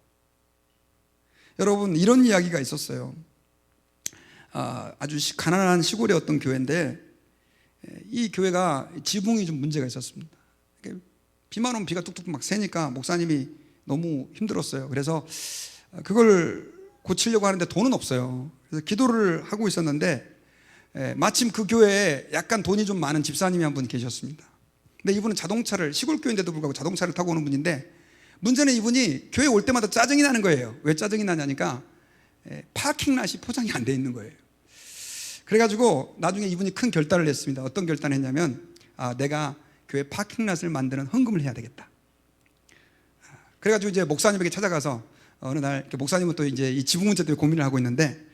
여러분, 이런 이야기가 있었어요. 아주 가난한 시골의 어떤 교회인데 이 교회가 지붕이 좀 문제가 있었습니다. 비만 오면 비가 뚝뚝 막 새니까 목사님이 너무 힘들었어요. 그래서 그걸 고치려고 하는데 돈은 없어요. 그래서 기도를 하고 있었는데 마침 그 교회에 약간 돈이 좀 많은 집사님이 한 분 계셨습니다. 근데 이분은 자동차를, 시골 교회인데도 불구하고 자동차를 타고 오는 분인데 문제는 이분이 교회 올 때마다 짜증이 나는 거예요. 왜 짜증이 나냐니까 파킹랏이 포장이 안 돼 있는 거예요. 그래가지고 나중에 이분이 큰 결단을 했습니다. 어떤 결단을 했냐면 내가 교회 파킹랏을 만드는 헌금을 해야 되겠다. 그래가지고 이제 목사님에게 찾아가서 어느 날, 목사님은 또 이제 이 지붕 문제 때문에 고민을 하고 있는데,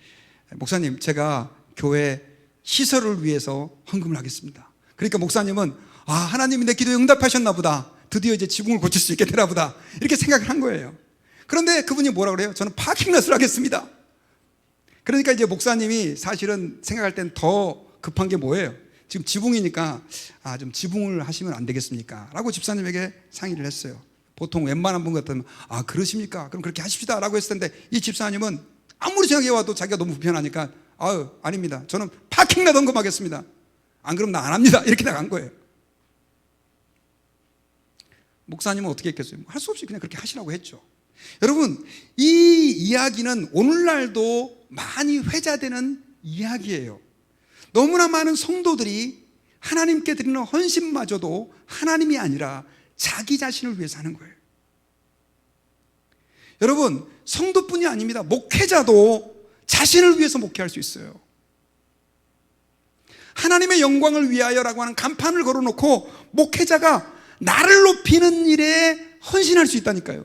목사님, 제가 교회 시설을 위해서 헌금을 하겠습니다. 그러니까 목사님은 하나님이 내 기도에 응답하셨나 보다, 드디어 이제 지붕을 고칠 수 있게 되나 보다, 이렇게 생각을 한 거예요. 그런데 그분이 뭐라 그래요? 저는 파킹랏을 하겠습니다. 그러니까 이제 목사님이 사실은 생각할 땐 더 급한 게 뭐예요? 지금 지붕이니까 좀 지붕을 하시면 안 되겠습니까? 라고 집사님에게 상의를 했어요. 보통 웬만한 분 같으면 그러십니까? 그럼 그렇게 하십시다 라고 했을 텐데, 이 집사님은 아무리 생각해 와도 자기가 너무 불편하니까 아닙니다. 저는 파킹랏 헌금하겠습니다. 안 그러면 나 안 합니다. 이렇게 나간 거예요. 목사님은 어떻게 했겠어요? 할 수 없이 그냥 그렇게 하시라고 했죠. 여러분, 이 이야기는 오늘날도 많이 회자되는 이야기예요. 너무나 많은 성도들이 하나님께 드리는 헌신마저도 하나님이 아니라 자기 자신을 위해서 하는 거예요. 여러분, 성도뿐이 아닙니다. 목회자도 자신을 위해서 목회할 수 있어요. 하나님의 영광을 위하여라고 하는 간판을 걸어놓고 목회자가 나를 높이는 일에 헌신할 수 있다니까요.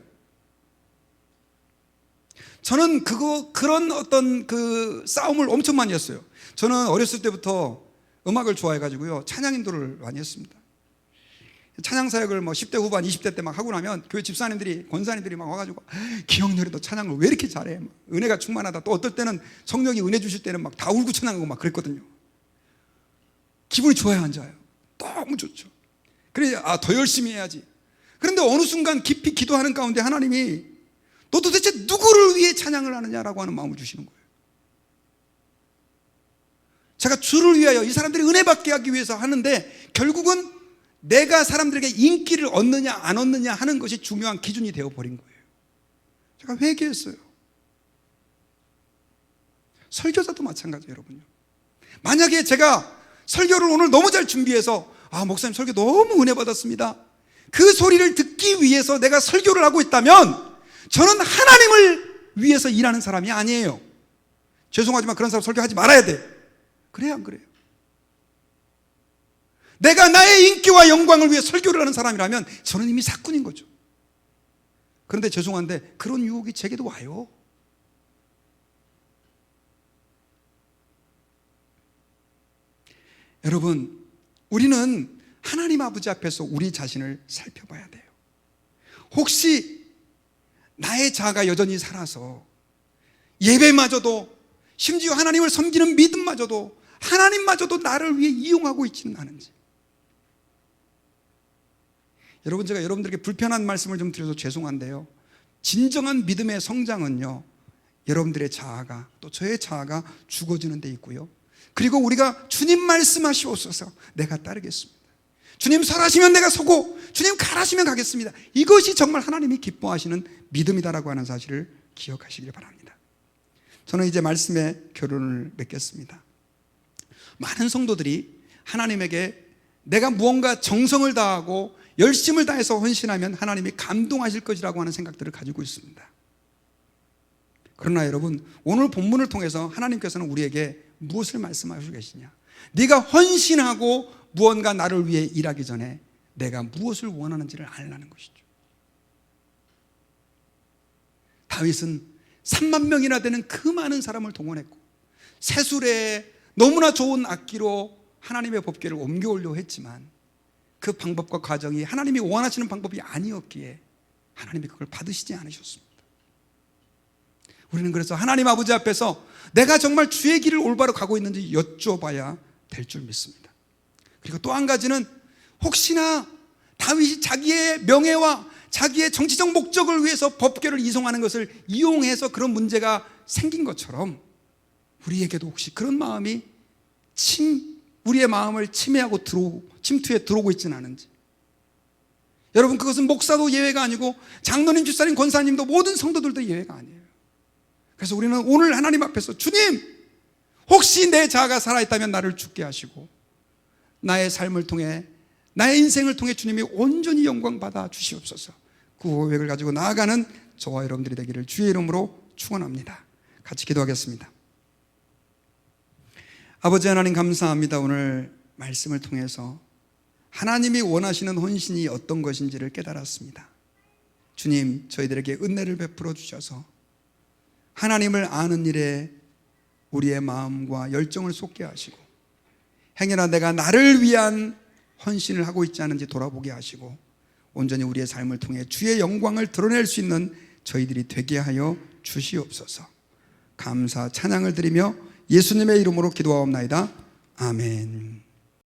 저는 그런 어떤 그 싸움을 엄청 많이 했어요. 저는 어렸을 때부터 음악을 좋아해가지고요, 찬양 인도를 많이 했습니다. 찬양 사역을 10대 후반, 20대 때 막 하고 나면 교회 집사님들이, 권사님들이 막 와가지고 기영렬이 너 찬양을 왜 이렇게 잘해? 은혜가 충만하다. 또 어떨 때는 성령이 은혜 주실 때는 막 다 울고 찬양하고 막 그랬거든요. 기분이 좋아요, 안 좋아요? 너무 좋죠. 그래, 더 열심히 해야지. 그런데 어느 순간 깊이 기도하는 가운데 하나님이 너 도대체 누구를 위해 찬양을 하느냐라고 하는 마음을 주시는 거예요. 제가 주를 위하여, 이 사람들이 은혜 받게 하기 위해서 하는데 결국은 내가 사람들에게 인기를 얻느냐 안 얻느냐 하는 것이 중요한 기준이 되어버린 거예요. 제가 회개했어요. 설교자도 마찬가지예요, 여러분요. 만약에 제가 설교를 오늘 너무 잘 준비해서 목사님 설교 너무 은혜 받았습니다, 그 소리를 듣기 위해서 내가 설교를 하고 있다면 저는 하나님을 위해서 일하는 사람이 아니에요. 죄송하지만 그런 사람 설교하지 말아야 돼. 그래요, 안 그래요? 내가 나의 인기와 영광을 위해 설교를 하는 사람이라면 저는 이미 사꾼인 거죠. 그런데 죄송한데 그런 유혹이 제게도 와요. 여러분, 우리는 하나님 아버지 앞에서 우리 자신을 살펴봐야 돼요. 혹시 나의 자아가 여전히 살아서 예배마저도, 심지어 하나님을 섬기는 믿음마저도, 하나님마저도 나를 위해 이용하고 있지는 않은지. 여러분, 제가 여러분들에게 불편한 말씀을 좀 드려서 죄송한데요, 진정한 믿음의 성장은요, 여러분들의 자아가, 또 저의 자아가 죽어지는 데 있고요, 그리고 우리가 주님 말씀하시옵소서, 내가 따르겠습니다, 주님 설하시면 내가 서고 주님 가라시면 가겠습니다, 이것이 정말 하나님이 기뻐하시는 믿음이다라고 하는 사실을 기억하시길 바랍니다. 저는 이제 말씀의 결론을 맺겠습니다. 많은 성도들이 하나님에게 내가 무언가 정성을 다하고 열심을 다해서 헌신하면 하나님이 감동하실 것이라고 하는 생각들을 가지고 있습니다. 그러나 여러분, 오늘 본문을 통해서 하나님께서는 우리에게 무엇을 말씀하시고 계시냐? 네가 헌신하고 무언가 나를 위해 일하기 전에 내가 무엇을 원하는지를 알라는 것이죠. 다윗은 3만 명이나 되는 그 많은 사람을 동원했고 새수레에 너무나 좋은 악기로 하나님의 법궤를 옮겨오려고 했지만 그 방법과 과정이 하나님이 원하시는 방법이 아니었기에 하나님이 그걸 받으시지 않으셨습니다. 우리는 그래서 하나님 아버지 앞에서 내가 정말 주의 길을 올바로 가고 있는지 여쭤봐야 될 줄 믿습니다. 그리고 또 한 가지는, 혹시나 다윗이 자기의 명예와 자기의 정치적 목적을 위해서 법궤를 이송하는 것을 이용해서 그런 문제가 생긴 것처럼 우리에게도 혹시 그런 마음이 우리의 마음을 침투해 들어오고 있지는 않은지. 여러분, 그것은 목사도 예외가 아니고 장로님, 집사님, 권사님도, 모든 성도들도 예외가 아니에요. 그래서 우리는 오늘 하나님 앞에서, 주님, 혹시 내 자아가 살아있다면 나를 죽게 하시고 나의 삶을 통해, 나의 인생을 통해 주님이 온전히 영광 받아 주시옵소서. 그 고백을 가지고 나아가는 저와 여러분들이 되기를 주의 이름으로 축원합니다. 같이 기도하겠습니다. 아버지 하나님, 감사합니다. 오늘 말씀을 통해서 하나님이 원하시는 헌신이 어떤 것인지를 깨달았습니다. 주님, 저희들에게 은혜를 베풀어 주셔서 하나님을 아는 일에 우리의 마음과 열정을 쏟게 하시고, 행여나 내가 나를 위한 헌신을 하고 있지 않은지 돌아보게 하시고, 온전히 우리의 삶을 통해 주의 영광을 드러낼 수 있는 저희들이 되게 하여 주시옵소서. 감사 찬양을 드리며 예수님의 이름으로 기도하옵나이다. 아멘.